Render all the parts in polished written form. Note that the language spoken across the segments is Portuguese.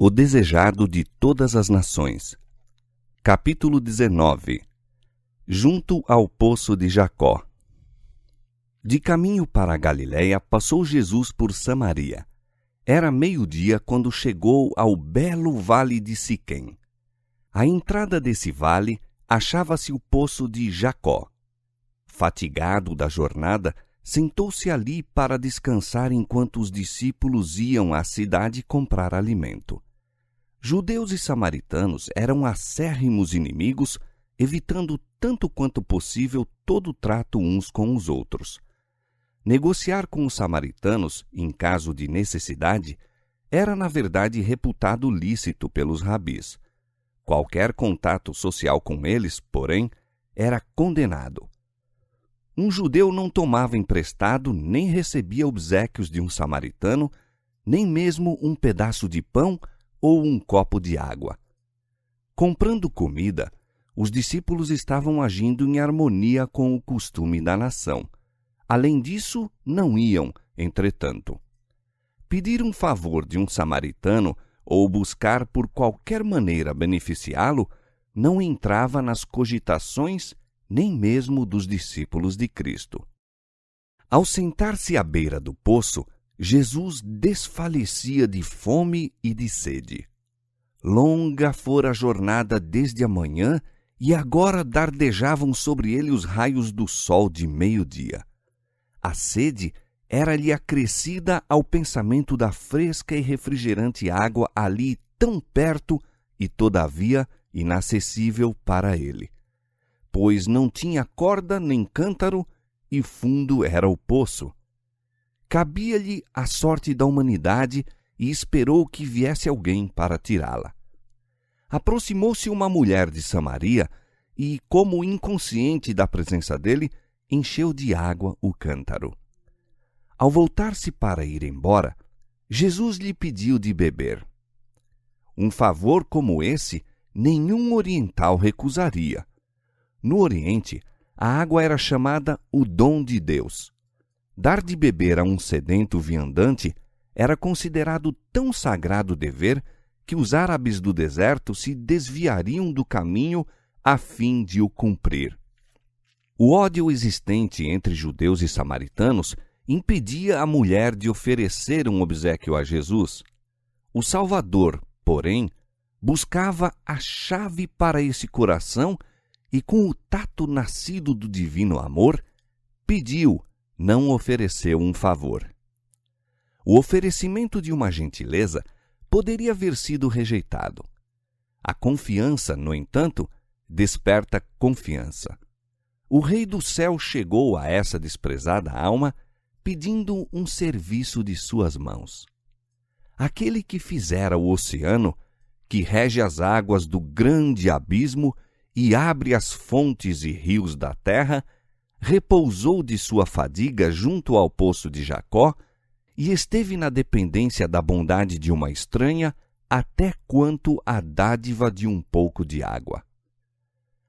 O desejado de todas as nações. Capítulo 19. Junto ao poço de Jacó. De caminho para a Galiléia, passou Jesus por Samaria. Era meio-dia quando chegou ao belo vale de Siquém. À entrada desse vale, achava-se o poço de Jacó. Fatigado da jornada, sentou-se ali para descansar enquanto os discípulos iam à cidade comprar alimento. Judeus e samaritanos eram acérrimos inimigos, evitando tanto quanto possível todo trato uns com os outros. Negociar com os samaritanos, em caso de necessidade, era na verdade reputado lícito pelos rabis. Qualquer contato social com eles, porém, era condenado. Um judeu não tomava emprestado nem recebia obséquios de um samaritano, nem mesmo um pedaço de pão ou um copo de água. Comprando comida, os discípulos estavam agindo em harmonia com o costume da nação. Além disso, não iam, entretanto. Pedir um favor de um samaritano ou buscar por qualquer maneira beneficiá-lo não entrava nas cogitações nem mesmo dos discípulos de Cristo. Ao sentar-se à beira do poço, Jesus desfalecia de fome e de sede. Longa fora a jornada desde a manhã e agora dardejavam sobre ele os raios do sol de meio-dia. A sede era-lhe acrescida ao pensamento da fresca e refrigerante água ali tão perto e, todavia, inacessível para ele, pois não tinha corda nem cântaro e fundo era o poço. Cabia-lhe a sorte da humanidade e esperou que viesse alguém para tirá-la. Aproximou-se uma mulher de Samaria e, como inconsciente da presença dele, encheu de água o cântaro. Ao voltar-se para ir embora, Jesus lhe pediu de beber. Um favor como esse, nenhum oriental recusaria. No Oriente, a água era chamada o dom de Deus. Dar de beber a um sedento viandante era considerado tão sagrado dever que os árabes do deserto se desviariam do caminho a fim de o cumprir. O ódio existente entre judeus e samaritanos impedia a mulher de oferecer um obséquio a Jesus. O Salvador, porém, buscava a chave para esse coração e, com o tato nascido do divino amor, pediu, não ofereceu um favor. O oferecimento de uma gentileza poderia haver sido rejeitado. A confiança, no entanto, desperta confiança. O Rei do Céu chegou a essa desprezada alma pedindo um serviço de suas mãos. Aquele que fizera o oceano, que rege as águas do grande abismo e abre as fontes e rios da terra, repousou de sua fadiga junto ao poço de Jacó e esteve na dependência da bondade de uma estranha até quanto a dádiva de um pouco de água.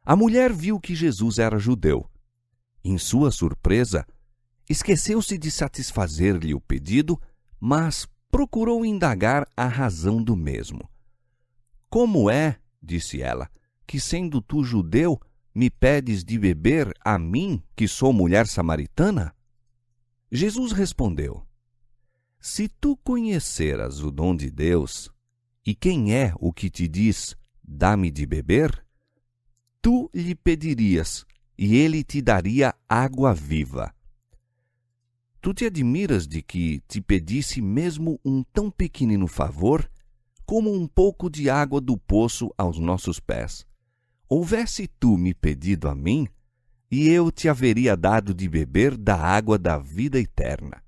A mulher viu que Jesus era judeu. Em sua surpresa, esqueceu-se de satisfazer-lhe o pedido, mas procurou indagar a razão do mesmo. Como é, disse ela, que sendo tu judeu, me pedes de beber a mim, que sou mulher samaritana? Jesus respondeu: Se tu conheceras o dom de Deus, e quem é o que te diz, dá-me de beber, tu lhe pedirias, e ele te daria água viva. Tu te admiras de que te pedisse mesmo um tão pequenino favor, como um pouco de água do poço aos nossos pés. Houvesse tu me pedido a mim, e eu te haveria dado de beber da água da vida eterna.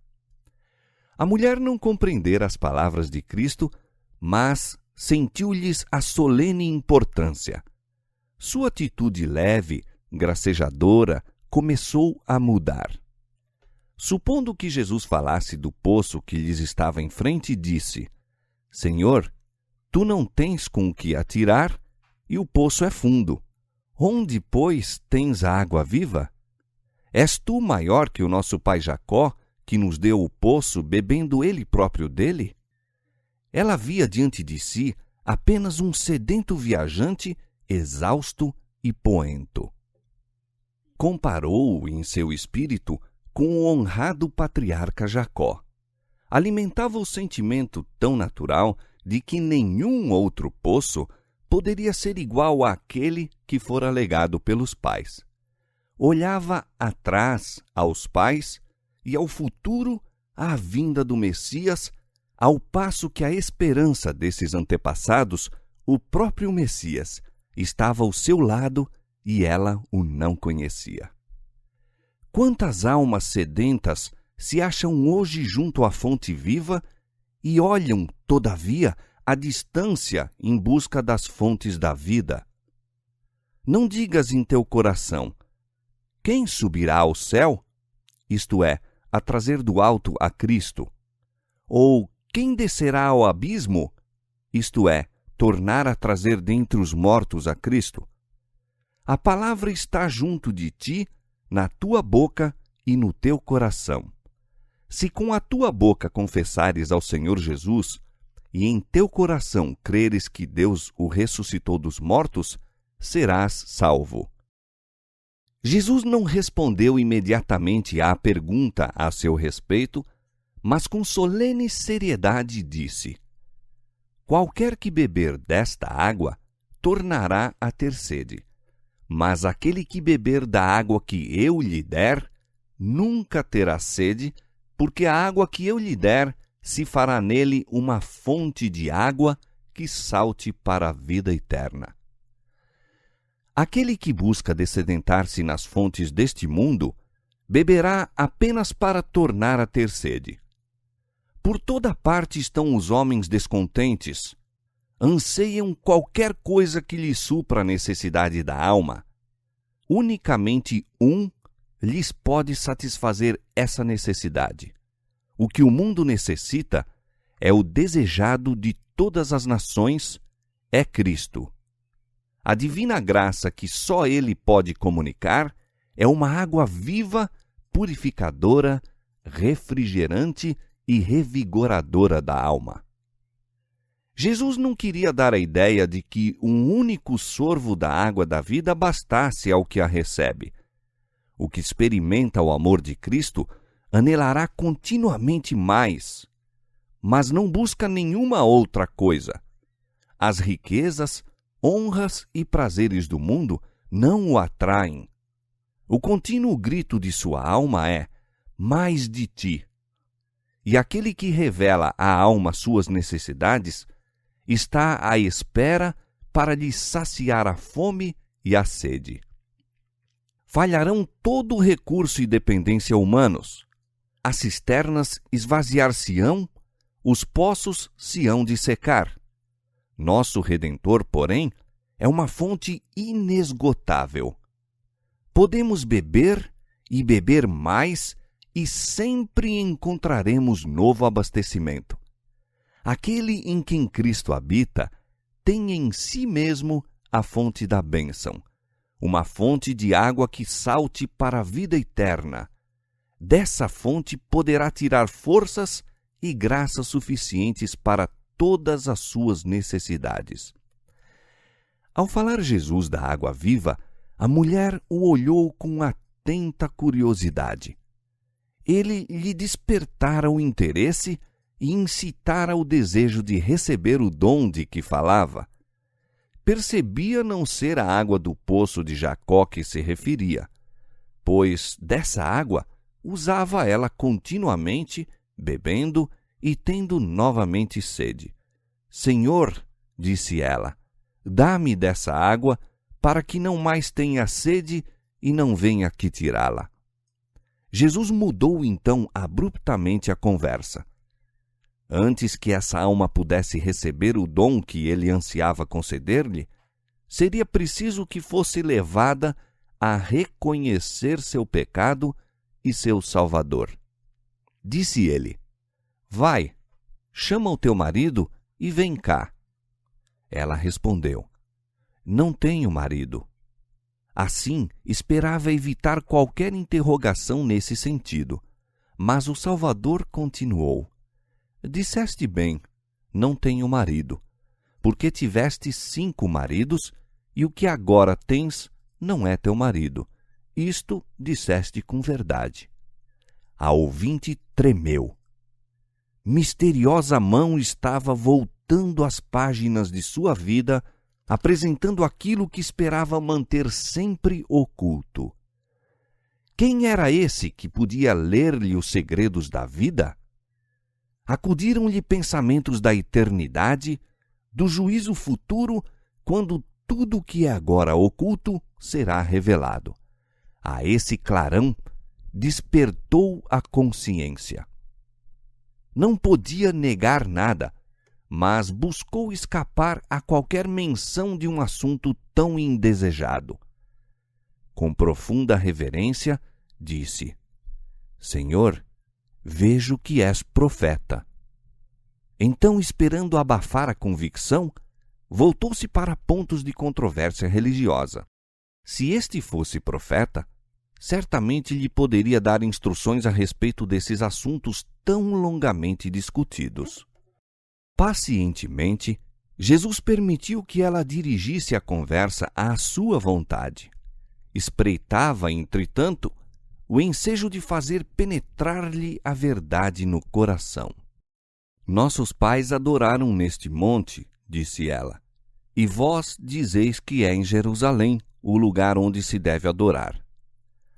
A mulher não compreendera as palavras de Cristo, mas sentiu-lhes a solene importância. Sua atitude leve, gracejadora, começou a mudar. Supondo que Jesus falasse do poço que lhes estava em frente, disse: Senhor, tu não tens com o que atirar, e o poço é fundo. Onde, pois, tens a água viva? És tu maior que o nosso pai Jacó, que nos deu o poço, bebendo ele próprio dele? ela via diante de si apenas um sedento viajante, exausto e poento. Comparou-o em seu espírito com o honrado patriarca Jacó. Alimentava o sentimento tão natural de que nenhum outro poço poderia ser igual àquele que fora legado pelos pais. Olhava atrás aos pais e ao futuro à vinda do Messias, ao passo que a esperança desses antepassados, o próprio Messias, estava ao seu lado e ela o não conhecia. Quantas almas sedentas se acham hoje junto à fonte viva e olham, todavia, à distância em busca das fontes da vida? Não digas em teu coração: quem subirá ao céu? Isto é, a trazer do alto a Cristo. Ou quem descerá ao abismo? Isto é, tornar a trazer dentre os mortos a Cristo. A palavra está junto de ti, na tua boca e no teu coração. Se com a tua boca confessares ao Senhor Jesus, e em teu coração creres que Deus o ressuscitou dos mortos, serás salvo. Jesus não respondeu imediatamente à pergunta a seu respeito, mas com solene seriedade disse: qualquer que beber desta água tornará a ter sede, mas aquele que beber da água que eu lhe der nunca terá sede, porque a água que eu lhe der se fará nele uma fonte de água que salte para a vida eterna. Aquele que busca dessedentar-se nas fontes deste mundo, beberá apenas para tornar a ter sede. Por toda parte estão os homens descontentes, anseiam qualquer coisa que lhes supra a necessidade da alma. Unicamente um lhes pode satisfazer essa necessidade. O que o mundo necessita é o desejado de todas as nações, é Cristo. A divina graça que só Ele pode comunicar é uma água viva, purificadora, refrigerante e revigoradora da alma. Jesus não queria dar a ideia de que um único sorvo da água da vida bastasse ao que a recebe. O que experimenta o amor de Cristo anelará continuamente mais, mas não busca nenhuma outra coisa. As riquezas, honras e prazeres do mundo não o atraem. O contínuo grito de sua alma é: mais de ti. E aquele que revela à alma suas necessidades está à espera para lhe saciar a fome e a sede. Falharão todo o recurso e dependência humanos. As cisternas esvaziar-se-ão, os poços se hão de secar. Nosso Redentor, porém, é uma fonte inesgotável. Podemos beber e beber mais e sempre encontraremos novo abastecimento. Aquele em quem Cristo habita tem em si mesmo a fonte da bênção, uma fonte de água que salte para a vida eterna. Dessa fonte poderá tirar forças e graças suficientes para todas as suas necessidades. Ao falar Jesus da água viva, a mulher o olhou com atenta curiosidade. Ele lhe despertara o interesse e incitara o desejo de receber o dom de que falava. Percebia não ser a água do poço de Jacó que se referia, pois dessa água usava ela continuamente, bebendo e tendo novamente sede. Senhor, disse ela, dá-me dessa água para que não mais tenha sede e não venha aqui tirá-la. Jesus mudou então abruptamente a conversa. Antes que essa alma pudesse receber o dom que ele ansiava conceder-lhe, seria preciso que fosse levada a reconhecer seu pecado e seu Salvador. Disse ele: vai, chama o teu marido e vem cá. Ela respondeu: não tenho marido. Assim, esperava evitar qualquer interrogação nesse sentido, mas o Salvador continuou: disseste bem, não tenho marido, porque tiveste 5 maridos, e o que agora tens não é teu marido. Isto disseste com verdade. A ouvinte tremeu. Misteriosa mão estava voltando as páginas de sua vida, apresentando aquilo que esperava manter sempre oculto. Quem era esse que podia ler-lhe os segredos da vida? Acudiram-lhe pensamentos da eternidade, do juízo futuro, quando tudo o que é agora oculto será revelado. A esse clarão despertou a consciência. Não podia negar nada, mas buscou escapar a qualquer menção de um assunto tão indesejado. Com profunda reverência, disse: Senhor, vejo que és profeta. Então, esperando abafar a convicção, voltou-se para pontos de controvérsia religiosa. Se este fosse profeta, certamente lhe poderia dar instruções a respeito desses assuntos tão longamente discutidos. Pacientemente, Jesus permitiu que ela dirigisse a conversa à sua vontade. Espreitava, entretanto, o ensejo de fazer penetrar-lhe a verdade no coração. Nossos pais adoraram neste monte, disse ela, e vós dizeis que é em Jerusalém o lugar onde se deve adorar.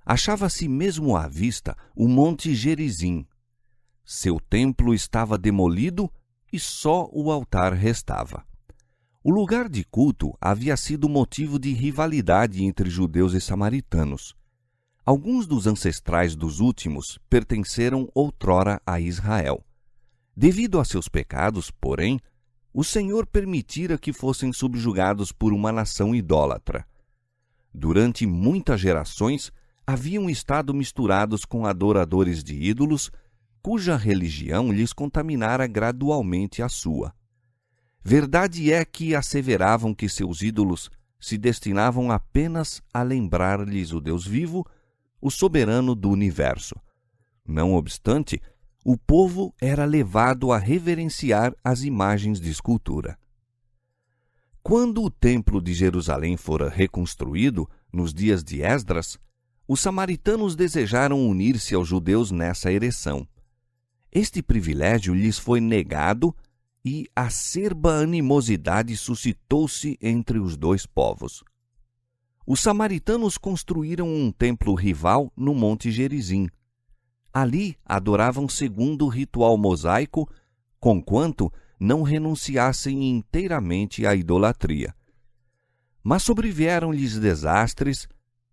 Achava-se mesmo à vista o monte Gerizim. Seu templo estava demolido e só o altar restava. O lugar de culto havia sido motivo de rivalidade entre judeus e samaritanos. Alguns dos ancestrais dos últimos pertenceram outrora a Israel. Devido a seus pecados, porém, o Senhor permitira que fossem subjugados por uma nação idólatra. Durante muitas gerações, haviam estado misturados com adoradores de ídolos, cuja religião lhes contaminara gradualmente a sua. Verdade é que asseveravam que seus ídolos se destinavam apenas a lembrar-lhes o Deus vivo, o soberano do universo. Não obstante, o povo era levado a reverenciar as imagens de escultura. Quando o templo de Jerusalém fora reconstruído, nos dias de Esdras, os samaritanos desejaram unir-se aos judeus nessa ereção. Este privilégio lhes foi negado e acerba animosidade suscitou-se entre os dois povos. Os samaritanos construíram um templo rival no Monte Gerizim. Ali adoravam segundo o ritual mosaico, conquanto não renunciassem inteiramente à idolatria. Mas sobrevieram-lhes desastres,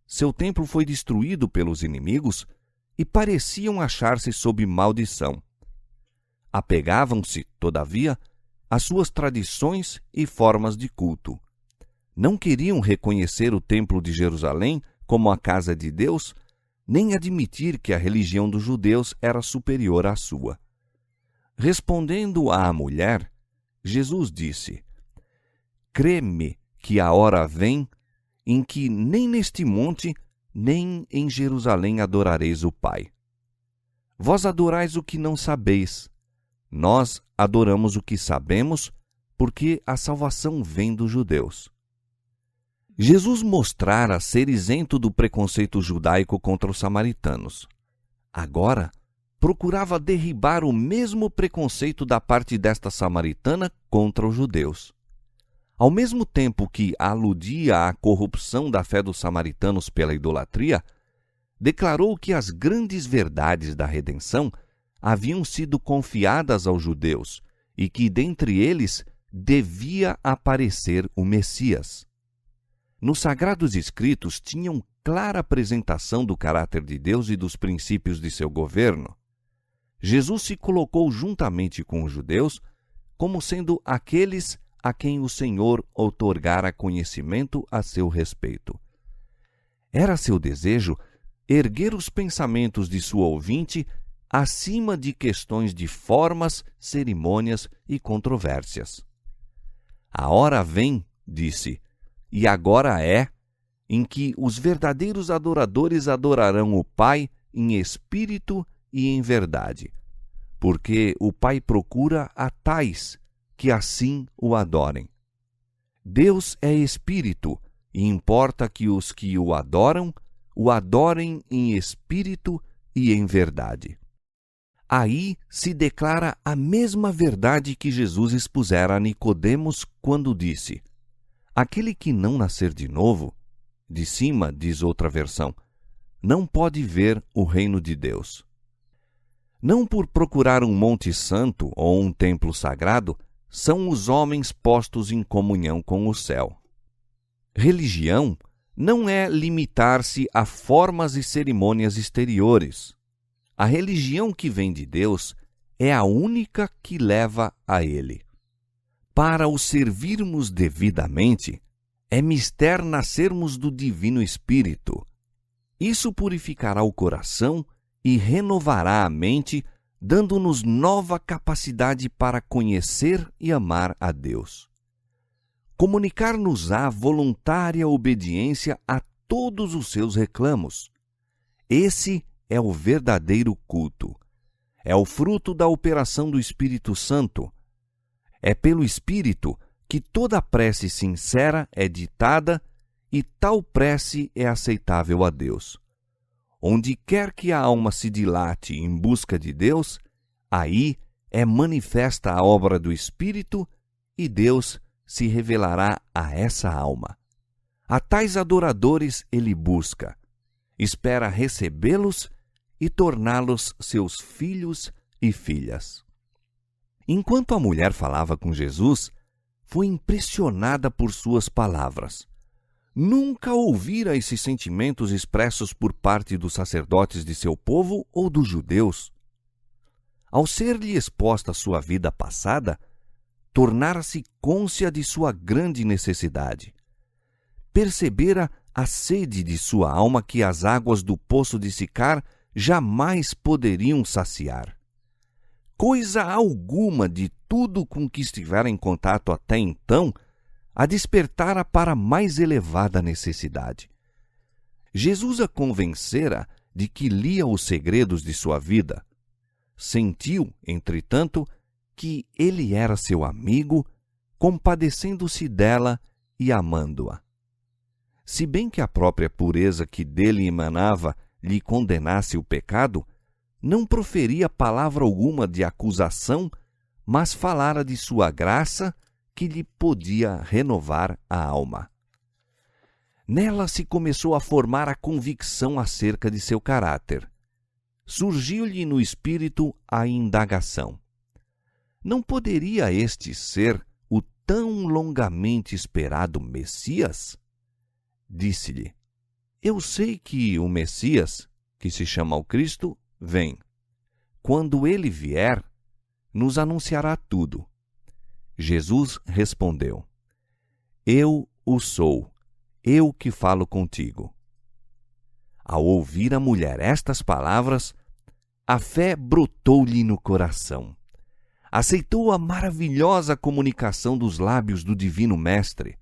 seu templo foi destruído pelos inimigos e pareciam achar-se sob maldição. Apegavam-se, todavia, às suas tradições e formas de culto. Não queriam reconhecer o Templo de Jerusalém como a casa de Deus, nem admitir que a religião dos judeus era superior à sua. Respondendo à mulher, Jesus disse: Crê-me que a hora vem em que nem neste monte, nem em Jerusalém adorareis o Pai. Vós adorais o que não sabeis. Nós adoramos o que sabemos, porque a salvação vem dos judeus. Jesus mostrara ser isento do preconceito judaico contra os samaritanos. Agora, procurava derribar o mesmo preconceito da parte desta samaritana contra os judeus. Ao mesmo tempo que aludia à corrupção da fé dos samaritanos pela idolatria, declarou que as grandes verdades da redenção haviam sido confiadas aos judeus e que dentre eles devia aparecer o Messias. Nos Sagrados Escritos tinham clara apresentação do caráter de Deus e dos princípios de seu governo. Jesus se colocou juntamente com os judeus como sendo aqueles a quem o Senhor outorgara conhecimento a seu respeito. Era seu desejo erguer os pensamentos de sua ouvinte acima de questões de formas, cerimônias e controvérsias. A hora vem, disse, e agora é, em que os verdadeiros adoradores adorarão o Pai em espírito e em verdade, porque o Pai procura a tais que assim o adorem. Deus é espírito, e importa que os que o adorem em espírito e em verdade. Aí se declara a mesma verdade que Jesus expusera a Nicodemos quando disse: aquele que não nascer de novo, de cima, diz outra versão, não pode ver o reino de Deus. Não por procurar um monte santo ou um templo sagrado, são os homens postos em comunhão com o céu. Religião não é limitar-se a formas e cerimônias exteriores. A religião que vem de Deus é a única que leva a Ele. Para o servirmos devidamente, é mister nascermos do Divino Espírito. Isso purificará o coração e renovará a mente, dando-nos nova capacidade para conhecer e amar a Deus. Comunicar-nos-á voluntária obediência a todos os seus reclamos. Esse é o verdadeiro culto. É o fruto da operação do Espírito Santo. É pelo Espírito que toda prece sincera é ditada e tal prece é aceitável a Deus. Onde quer que a alma se dilate em busca de Deus, aí é manifesta a obra do Espírito e Deus se revelará a essa alma. A tais adoradores ele busca, espera recebê-los e torná-los seus filhos e filhas. Enquanto a mulher falava com Jesus, foi impressionada por suas palavras. Nunca ouvira esses sentimentos expressos por parte dos sacerdotes de seu povo ou dos judeus. Ao ser-lhe exposta sua vida passada, tornara-se cônscia de sua grande necessidade. Percebera a sede de sua alma que as águas do poço de Sicar jamais poderiam saciar. Coisa alguma de tudo com que estivera em contato até então a despertara para mais elevada necessidade. Jesus a convencera de que lia os segredos de sua vida. Sentiu, entretanto, que ele era seu amigo, compadecendo-se dela e amando-a. Se bem que a própria pureza que dele emanava lhe condenasse o pecado, não proferia palavra alguma de acusação, mas falara de sua graça que lhe podia renovar a alma. Nela se começou a formar a convicção acerca de seu caráter. Surgiu-lhe no espírito a indagação. Não poderia este ser o tão longamente esperado Messias? Disse-lhe: eu sei que o Messias, que se chama o Cristo, vem. Quando ele vier, nos anunciará tudo. Jesus respondeu: eu o sou, eu que falo contigo. Ao ouvir a mulher estas palavras, a fé brotou-lhe no coração. Aceitou a maravilhosa comunicação dos lábios do Divino Mestre.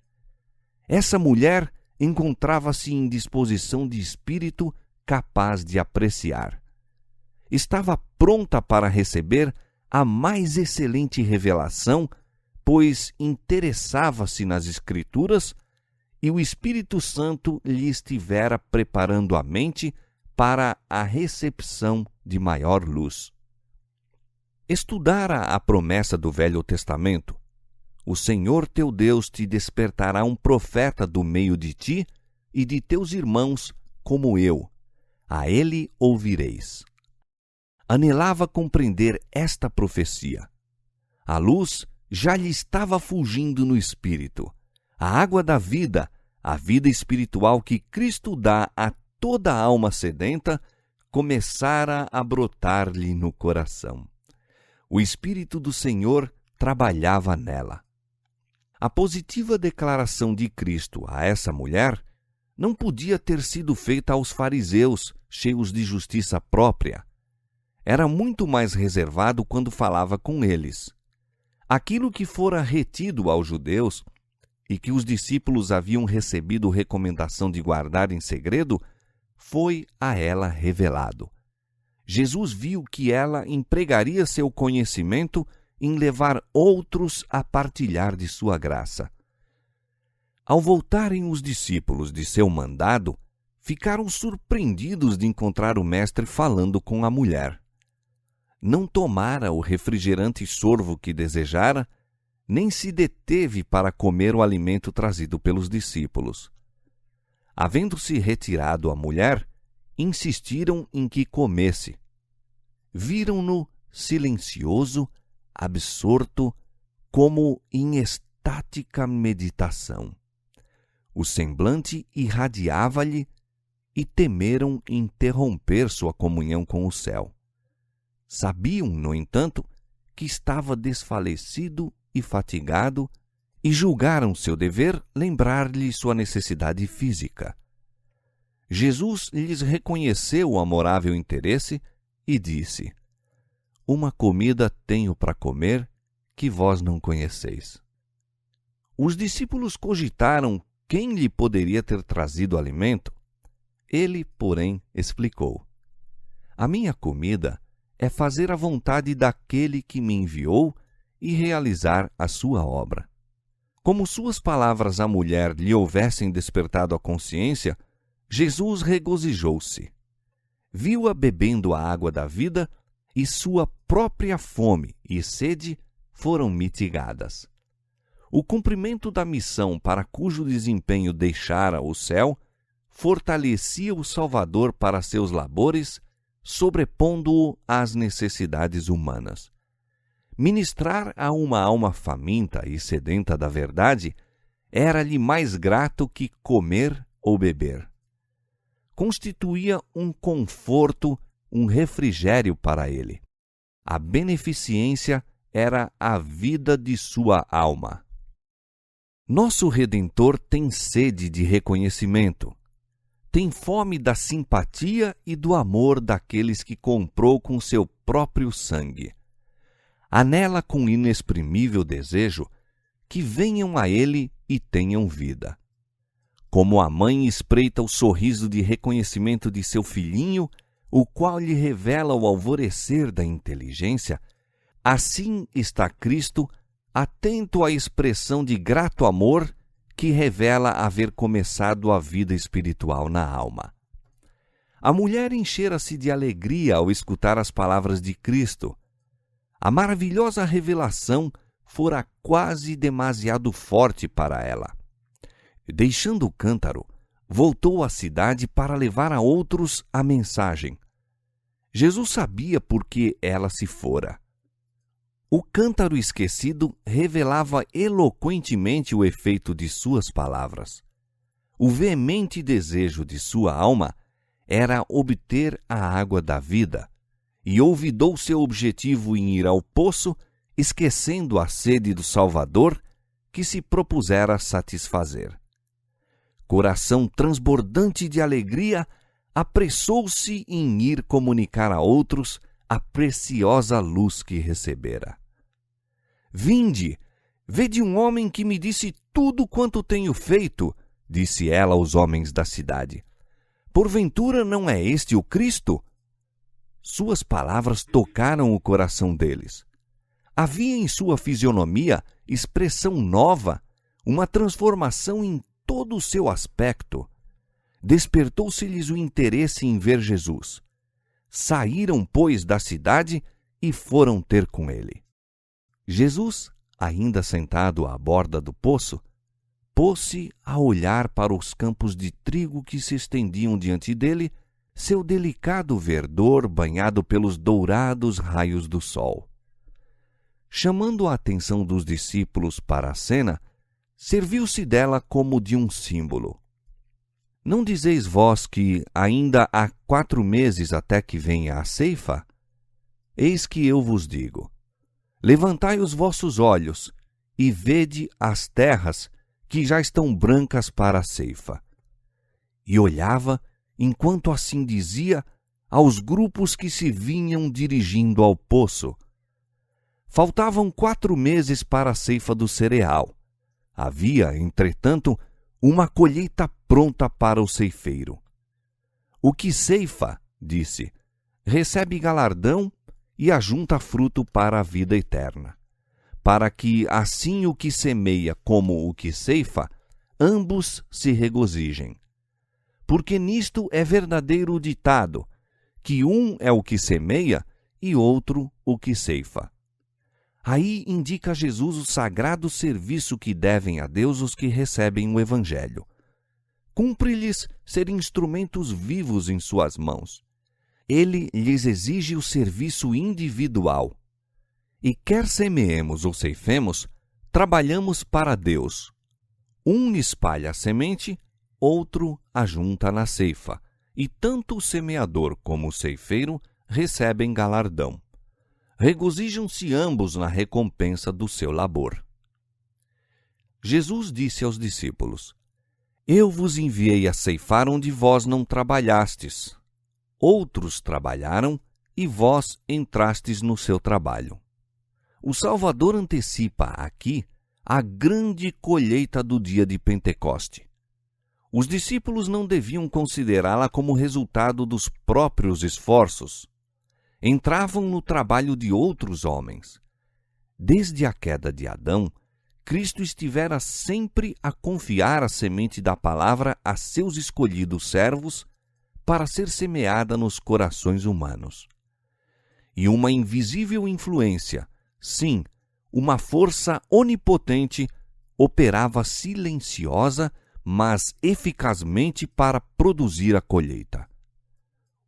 Essa mulher encontrava-se em disposição de espírito capaz de apreciar. Estava pronta para receber a mais excelente revelação, pois interessava-se nas Escrituras e o Espírito Santo lhe estivera preparando a mente para a recepção de maior luz. Estudara a promessa do Velho Testamento. O Senhor teu Deus te despertará um profeta do meio de ti e de teus irmãos, como eu. A ele ouvireis. Anelava compreender esta profecia. A luz já lhe estava fugindo no espírito. A água da vida, a vida espiritual que Cristo dá a toda alma sedenta, começara a brotar-lhe no coração. O Espírito do Senhor trabalhava nela. A positiva declaração de Cristo a essa mulher não podia ter sido feita aos fariseus, cheios de justiça própria. Era muito mais reservado quando falava com eles. Aquilo que fora retido aos judeus e que os discípulos haviam recebido recomendação de guardar em segredo, foi a ela revelado. Jesus viu que ela empregaria seu conhecimento em levar outros a partilhar de sua graça. Ao voltarem os discípulos de seu mandado, ficaram surpreendidos de encontrar o mestre falando com a mulher. Não tomara o refrigerante sorvo que desejara, nem se deteve para comer o alimento trazido pelos discípulos. Havendo-se retirado a mulher, insistiram em que comesse. Viram-no silencioso, absorto, como em estática meditação. O semblante irradiava-lhe e temeram interromper sua comunhão com o céu. Sabiam, no entanto, que estava desfalecido e fatigado e julgaram seu dever lembrar-lhe sua necessidade física. Jesus lhes reconheceu o amorável interesse e disse: Uma comida tenho para comer que vós não conheceis. Os discípulos cogitaram quem lhe poderia ter trazido alimento. Ele, porém, explicou: A minha comida é fazer a vontade daquele que me enviou e realizar a sua obra. Como suas palavras à mulher lhe houvessem despertado a consciência, Jesus regozijou-se. Viu-a bebendo a água da vida e sua própria fome e sede foram mitigadas. O cumprimento da missão para cujo desempenho deixara o céu fortalecia o Salvador para seus labores, sobrepondo-o às necessidades humanas. Ministrar a uma alma faminta e sedenta da verdade era-lhe mais grato que comer ou beber. Constituía um conforto, um refrigério para ele. A beneficência era a vida de sua alma. Nosso Redentor tem sede de reconhecimento. Tem fome da simpatia e do amor daqueles que comprou com seu próprio sangue. Anela com inexprimível desejo que venham a ele e tenham vida. Como a mãe espreita o sorriso de reconhecimento de seu filhinho, o qual lhe revela o alvorecer da inteligência, assim está Cristo, atento à expressão de grato amor que revela haver começado a vida espiritual na alma. A mulher enchera-se de alegria ao escutar as palavras de Cristo. A maravilhosa revelação fora quase demasiado forte para ela. Deixando o cântaro, voltou à cidade para levar a outros a mensagem. Jesus sabia por que ela se fora. O cântaro esquecido revelava eloquentemente o efeito de suas palavras. O veemente desejo de sua alma era obter a água da vida, e olvidou seu objetivo em ir ao poço, esquecendo a sede do Salvador que se propusera satisfazer. Coração transbordante de alegria, apressou-se em ir comunicar a outros a preciosa luz que recebera. Vinde, vede um homem que me disse tudo quanto tenho feito, disse ela aos homens da cidade. Porventura não é este o Cristo? Suas palavras tocaram o coração deles. Havia em sua fisionomia expressão nova, uma transformação em todo o seu aspecto. Despertou-se-lhes o interesse em ver Jesus. Saíram, pois, da cidade e foram ter com ele. Jesus, ainda sentado à borda do poço, pôs-se a olhar para os campos de trigo que se estendiam diante dele, seu delicado verdor banhado pelos dourados raios do sol. Chamando a atenção dos discípulos para a cena, serviu-se dela como de um símbolo. Não dizeis vós que ainda há 4 meses até que venha a ceifa? Eis que eu vos digo: levantai os vossos olhos e vede as terras que já estão brancas para a ceifa. E olhava, enquanto assim dizia, aos grupos que se vinham dirigindo ao poço. Faltavam 4 meses para a ceifa do cereal. Havia, entretanto, uma colheita pronta para o ceifeiro. O que ceifa, disse, recebe galardão e ajunta fruto para a vida eterna. para que assim o que semeia como o que ceifa, ambos se regozijem. Porque nisto é verdadeiro o ditado, que um é o que semeia e outro o que ceifa. Aí indica Jesus o sagrado serviço que devem a Deus os que recebem o Evangelho. Cumpre-lhes ser instrumentos vivos em suas mãos. Ele lhes exige o serviço individual. E quer semeemos ou ceifemos, trabalhamos para Deus. Um espalha a semente, outro ajunta na ceifa, e tanto o semeador como o ceifeiro recebem galardão. Regozijam-se ambos na recompensa do seu labor. Jesus disse aos discípulos: Eu vos enviei a ceifar onde vós não trabalhastes. Outros trabalharam, e vós entrastes no seu trabalho. O Salvador antecipa aqui a grande colheita do dia de Pentecoste. Os discípulos não deviam considerá-la como resultado dos próprios esforços. Entravam no trabalho de outros homens. Desde a queda de Adão, Cristo estivera sempre a confiar a semente da palavra a seus escolhidos servos para ser semeada nos corações humanos. E uma invisível influência, sim, uma força onipotente, operava silenciosa, mas eficazmente para produzir a colheita.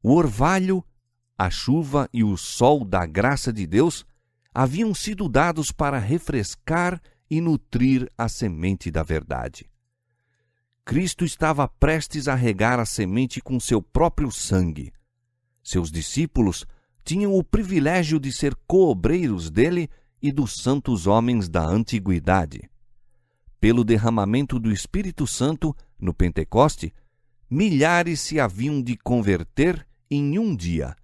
O orvalho, a chuva e o sol da graça de Deus haviam sido dados para refrescar e nutrir a semente da verdade. Cristo estava prestes a regar a semente com seu próprio sangue. Seus discípulos tinham o privilégio de ser coobreiros dele e dos santos homens da antiguidade. Pelo derramamento do Espírito Santo no Pentecoste, milhares se haviam de converter em um dia.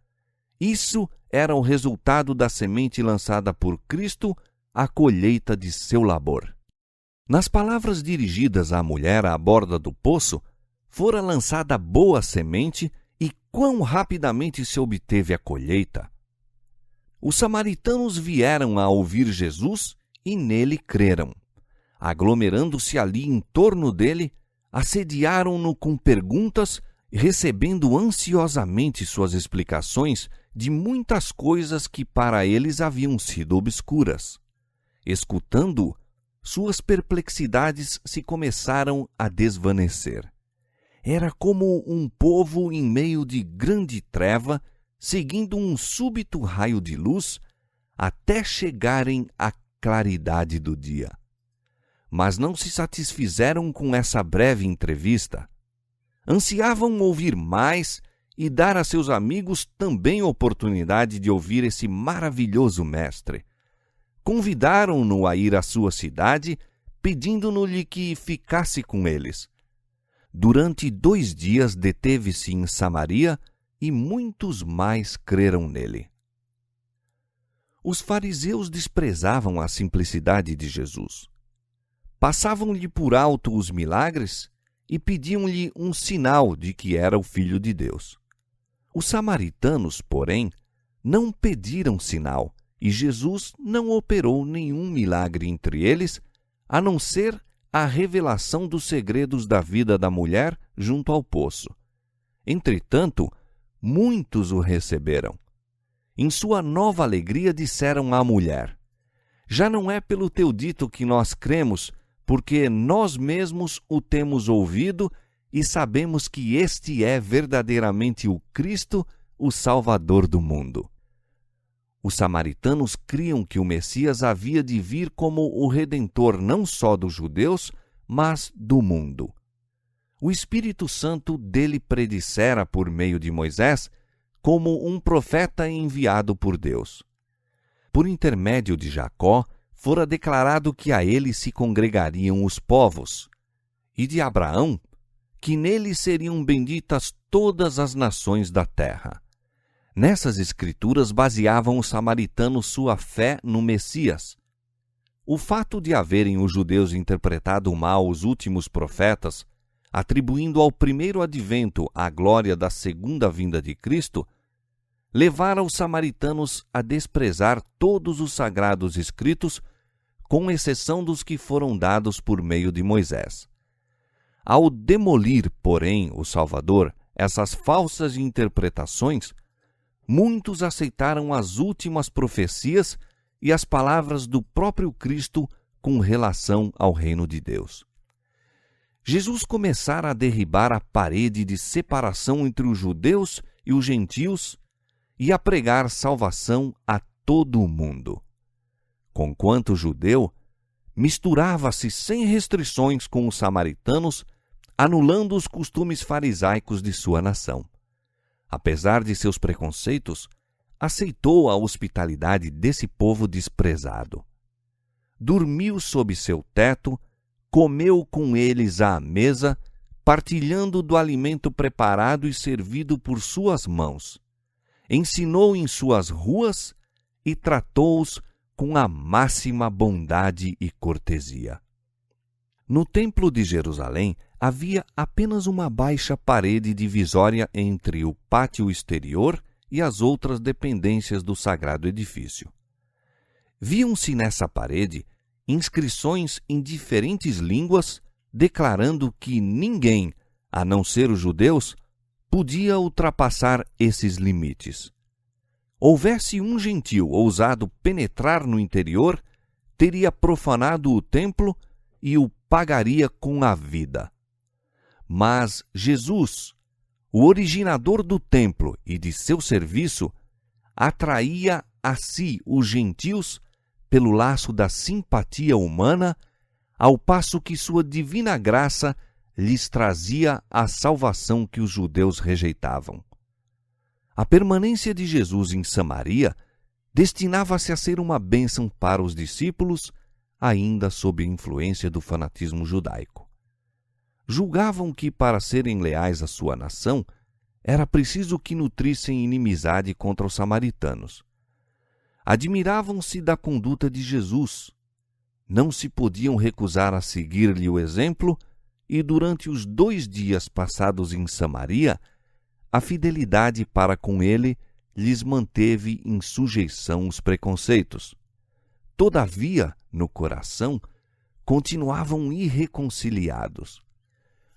Isso era o resultado da semente lançada por Cristo, a colheita de seu labor. Nas palavras dirigidas à mulher à borda do poço, fora lançada boa semente e quão rapidamente se obteve a colheita. Os samaritanos vieram a ouvir Jesus e nele creram. Aglomerando-se ali em torno dele, assediaram-no com perguntas, recebendo ansiosamente suas explicações de muitas coisas que para eles haviam sido obscuras. Escutando-o, suas perplexidades se começaram a desvanecer. Era como um povo em meio de grande treva, seguindo um súbito raio de luz, até chegarem à claridade do dia. Mas não se satisfizeram com essa breve entrevista. Ansiavam ouvir mais e dar a seus amigos também a oportunidade de ouvir esse maravilhoso mestre. Convidaram-no a ir à sua cidade, pedindo-lhe que ficasse com eles. Durante 2 dias deteve-se em Samaria e muitos mais creram nele. Os fariseus desprezavam a simplicidade de Jesus. Passavam-lhe por alto os milagres e pediam-lhe um sinal de que era o Filho de Deus. Os samaritanos, porém, não pediram sinal, e Jesus não operou nenhum milagre entre eles, a não ser a revelação dos segredos da vida da mulher junto ao poço. Entretanto, muitos o receberam. Em sua nova alegria disseram à mulher: Já não é pelo teu dito que nós cremos, porque nós mesmos o temos ouvido e sabemos que este é verdadeiramente o Cristo, o Salvador do mundo. Os samaritanos criam que o Messias havia de vir como o Redentor não só dos judeus, mas do mundo. O Espírito Santo dele predissera por meio de Moisés como um profeta enviado por Deus. Por intermédio de Jacó, fora declarado que a ele se congregariam os povos, e de Abraão, que nele seriam benditas todas as nações da terra. Nessas escrituras baseavam os samaritanos sua fé no Messias. O fato de haverem os judeus interpretado mal os últimos profetas, atribuindo ao primeiro advento a glória da segunda vinda de Cristo, levara os samaritanos a desprezar todos os sagrados escritos com exceção dos que foram dados por meio de Moisés. Ao demolir, porém, o Salvador essas falsas interpretações, muitos aceitaram as últimas profecias e as palavras do próprio Cristo com relação ao reino de Deus. Jesus começara a derribar a parede de separação entre os judeus e os gentios e a pregar salvação a todo o mundo. Conquanto judeu, misturava-se sem restrições com os samaritanos, anulando os costumes farisaicos de sua nação. Apesar de seus preconceitos, aceitou a hospitalidade desse povo desprezado. Dormiu sob seu teto, comeu com eles à mesa, partilhando do alimento preparado e servido por suas mãos. Ensinou em suas ruas e tratou-os com a máxima bondade e cortesia. No templo de Jerusalém havia apenas uma baixa parede divisória entre o pátio exterior e as outras dependências do sagrado edifício. Viam-se nessa parede inscrições em diferentes línguas declarando que ninguém, a não ser os judeus, podia ultrapassar esses limites. Houvesse um gentil ousado penetrar no interior, teria profanado o templo e o pagaria com a vida. Mas Jesus, o originador do templo e de seu serviço, atraía a si os gentios pelo laço da simpatia humana, ao passo que sua divina graça lhes trazia a salvação que os judeus rejeitavam. A permanência de Jesus em Samaria destinava-se a ser uma bênção para os discípulos, ainda sob a influência do fanatismo judaico. Julgavam que, para serem leais à sua nação, era preciso que nutrissem inimizade contra os samaritanos. Admiravam-se da conduta de Jesus. Não se podiam recusar a seguir-lhe o exemplo e, durante os 2 dias passados em Samaria, a fidelidade para com ele lhes manteve em sujeição os preconceitos. Todavia, no coração, continuavam irreconciliados.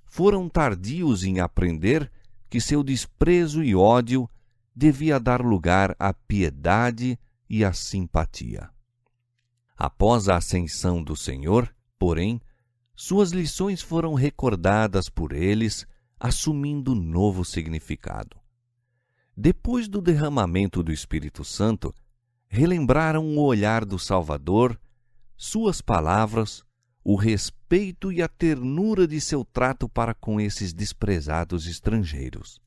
Foram tardios em aprender que seu desprezo e ódio devia dar lugar à piedade e à simpatia. Após a ascensão do Senhor, porém, suas lições foram recordadas por eles, assumindo novo significado. Depois do derramamento do Espírito Santo, relembraram o olhar do Salvador, suas palavras, o respeito e a ternura de seu trato para com esses desprezados estrangeiros.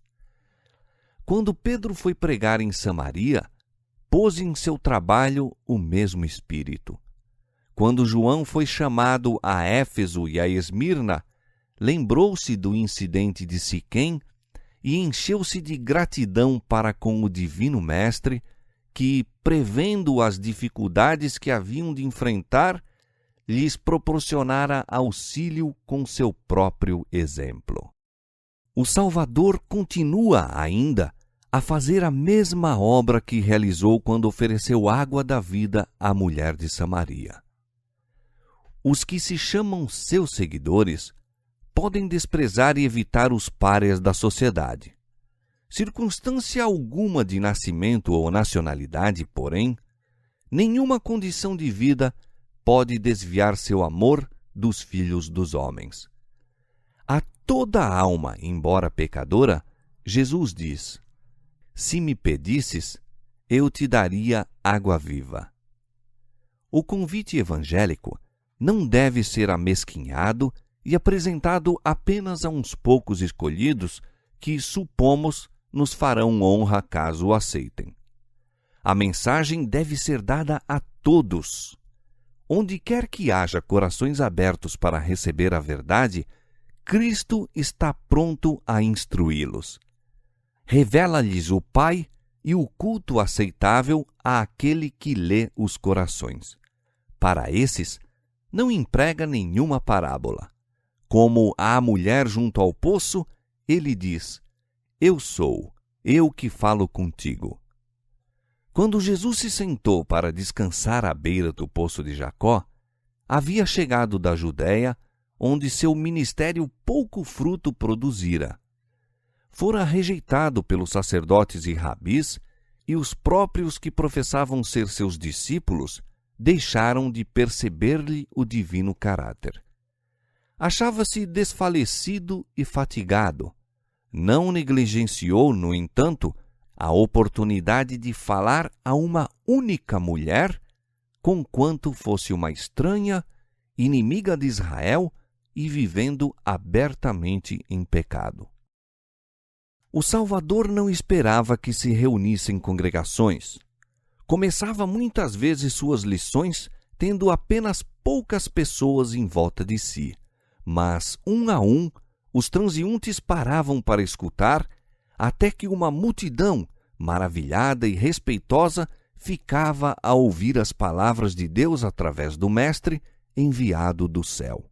Quando Pedro foi pregar em Samaria, pôs em seu trabalho o mesmo espírito. Quando João foi chamado a Éfeso e a Esmirna, lembrou-se do incidente de Siquém e encheu-se de gratidão para com o Divino Mestre, que, prevendo as dificuldades que haviam de enfrentar, lhes proporcionara auxílio com seu próprio exemplo. O Salvador continua ainda a fazer a mesma obra que realizou quando ofereceu água da vida à mulher de Samaria. Os que se chamam seus seguidores podem desprezar e evitar os párias da sociedade. Circunstância alguma de nascimento ou nacionalidade, porém, nenhuma condição de vida pode desviar seu amor dos filhos dos homens. A toda alma, embora pecadora, Jesus diz: se me pedisses, eu te daria água viva. O convite evangélico não deve ser amesquinhado e apresentado apenas a uns poucos escolhidos que, supomos, nos farão honra caso o aceitem. A mensagem deve ser dada a todos. Onde quer que haja corações abertos para receber a verdade, Cristo está pronto a instruí-los. Revela-lhes o Pai e o culto aceitável àquele que lê os corações. Para esses, não emprega nenhuma parábola. Como à mulher junto ao poço, ele diz: eu sou, eu que falo contigo. Quando Jesus se sentou para descansar à beira do poço de Jacó, havia chegado da Judéia, onde seu ministério pouco fruto produzira. Fora rejeitado pelos sacerdotes e rabis, e os próprios que professavam ser seus discípulos deixaram de perceber-lhe o divino caráter. Achava-se desfalecido e fatigado. Não negligenciou, no entanto, a oportunidade de falar a uma única mulher, conquanto fosse uma estranha, inimiga de Israel e vivendo abertamente em pecado. O Salvador não esperava que se reunissem congregações. Começava muitas vezes suas lições tendo apenas poucas pessoas em volta de si, mas, um a um, os transeuntes paravam para escutar, até que uma multidão, maravilhada e respeitosa, ficava a ouvir as palavras de Deus através do Mestre enviado do céu.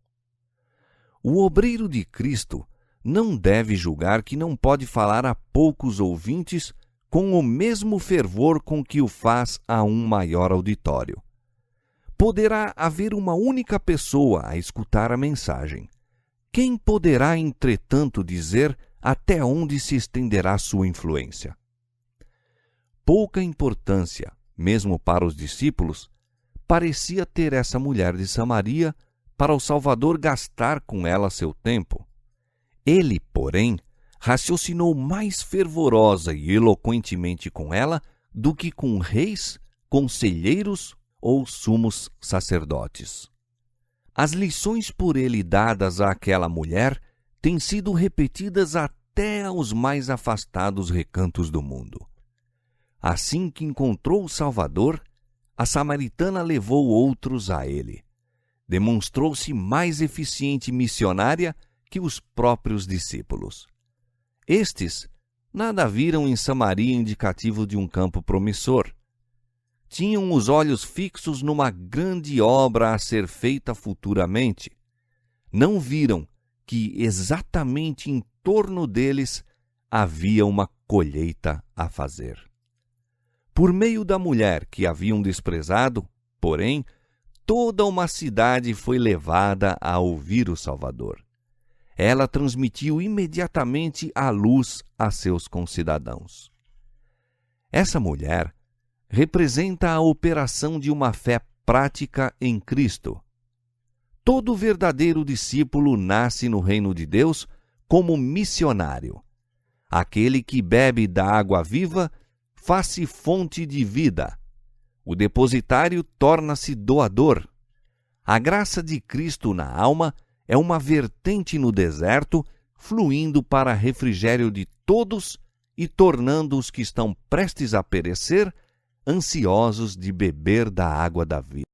O obreiro de Cristo não deve julgar que não pode falar a poucos ouvintes com o mesmo fervor com que o faz a um maior auditório. Poderá haver uma única pessoa a escutar a mensagem. Quem poderá, entretanto, dizer até onde se estenderá sua influência? Pouca importância, mesmo para os discípulos, parecia ter essa mulher de Samaria para o Salvador gastar com ela seu tempo. Ele, porém, raciocinou mais fervorosa e eloquentemente com ela do que com reis, conselheiros ou sumos sacerdotes. As lições por ele dadas àquela mulher têm sido repetidas até aos mais afastados recantos do mundo. Assim que encontrou o Salvador, a samaritana levou outros a ele. Demonstrou-se mais eficiente missionária que os próprios discípulos. Estes nada viram em Samaria indicativo de um campo promissor. Tinham os olhos fixos numa grande obra a ser feita futuramente. Não viram que exatamente em torno deles havia uma colheita a fazer. Por meio da mulher que haviam desprezado, porém, toda uma cidade foi levada a ouvir o Salvador. Ela transmitiu imediatamente a luz a seus concidadãos. Essa mulher representa a operação de uma fé prática em Cristo. Todo verdadeiro discípulo nasce no reino de Deus como missionário. Aquele que bebe da água viva faz-se fonte de vida. O depositário torna-se doador. A graça de Cristo na alma é uma vertente no deserto, fluindo para refrigério de todos e tornando os que estão prestes a perecer ansiosos de beber da água da vida.